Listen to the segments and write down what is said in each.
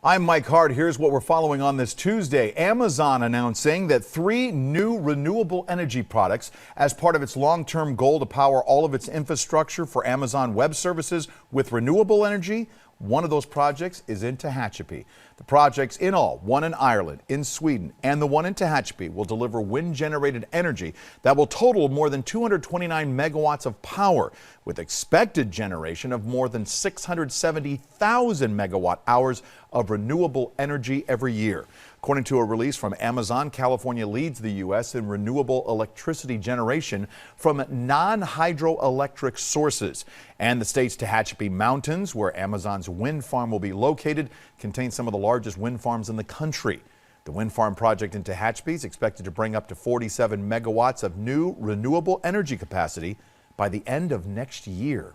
I'm Mike Hart. Here's what we're following on this Tuesday. Amazon announcing that 3 new renewable energy products as part of its long-term goal to power all of its infrastructure for Amazon Web Services with renewable energy. One of those projects is in Tehachapi. The projects in all, one in Ireland, in Sweden, and the one in Tehachapi will deliver wind-generated energy that will total more than 229 megawatts of power, with expected generation of more than 670,000 megawatt hours of renewable energy every year. According to a release from Amazon, California leads the U.S. in renewable electricity generation from non-hydroelectric sources. And the state's Tehachapi Mountains, where Amazon's wind farm will be located, contains some of the largest wind farms in the country. The wind farm project in Tehachapi is expected to bring up to 47 megawatts of new renewable energy capacity by the end of next year.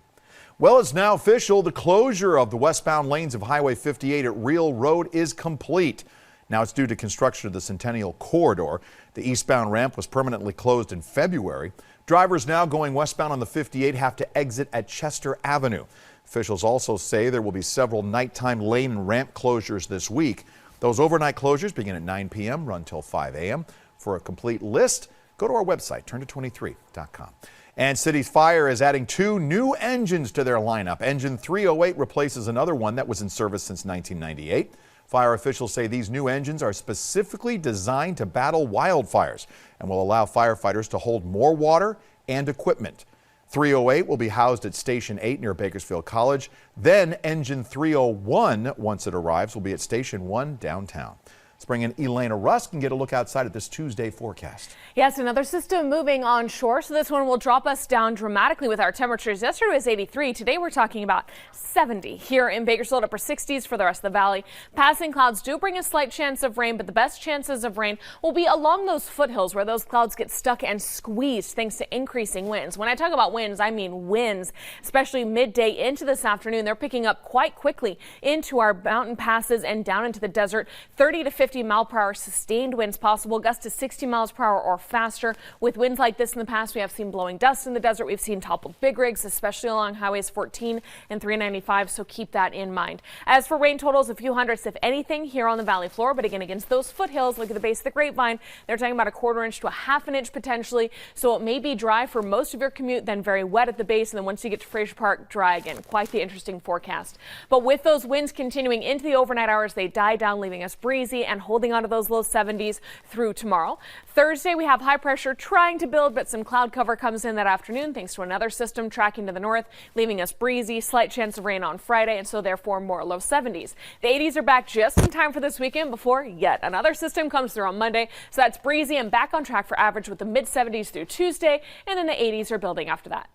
Well, it's now official. The closure of the westbound lanes of Highway 58 at Real Road is complete. Now it's due to construction of the Centennial Corridor. The eastbound ramp was permanently closed in February. Drivers now going westbound on the 58 have to exit at Chester Avenue. Officials also say there will be several nighttime lane and ramp closures this week. Those overnight closures begin at 9 p.m., run till 5 a.m. For a complete list, go to our website, turn223.com. And Cities Fire is adding 2 new engines to their lineup. Engine 308 replaces another one that was in service since 1998. Fire officials say these new engines are specifically designed to battle wildfires and will allow firefighters to hold more water and equipment. 308 will be housed at Station 8 near Bakersfield College. Then Engine 301, once it arrives, will be at Station 1 downtown. Let's bring in Elena Rusk and get a look outside at this Tuesday forecast. Yes, another system moving onshore, so this one will drop us down dramatically with our temperatures. Yesterday was 83. Today we're talking about 70 here in Bakersfield, upper 60s for the rest of the valley. Passing clouds do bring a slight chance of rain, but the best chances of rain will be along those foothills where those clouds get stuck and squeezed thanks to increasing winds. When I talk about winds, I mean winds, especially midday into this afternoon. They're picking up quite quickly into our mountain passes and down into the desert. 30 to 50 mile-per-hour sustained winds possible, gusts to 60 miles per hour or faster. With winds like this in the past, we have seen blowing dust in the desert. We've seen toppled big rigs, especially along highways 14 and 395, so keep that in mind. As for rain totals, a few hundredths, if anything, here on the valley floor, but again, against those foothills, look at the base of the Grapevine. They're talking about a 1/4 inch to a 1/2 inch potentially, so it may be dry for most of your commute, then very wet at the base, and then once you get to Fraser Park, dry again. Quite the interesting forecast. But with those winds continuing into the overnight hours, they die down, leaving us breezy and holding on to those low 70s through tomorrow. Thursday, we have high pressure trying to build, but some cloud cover comes in that afternoon thanks to another system tracking to the north, leaving us breezy, slight chance of rain on Friday, and so therefore more low 70s. The 80s are back just in time for this weekend before yet another system comes through on Monday, so that's breezy and back on track for average with the mid 70s through Tuesday, and then the 80s are building after that.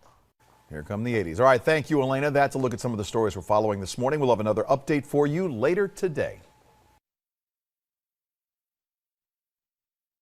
Here come the 80s. All right, thank you, Elena. That's a look at some of the stories we're following this morning. We'll have another update for you later today.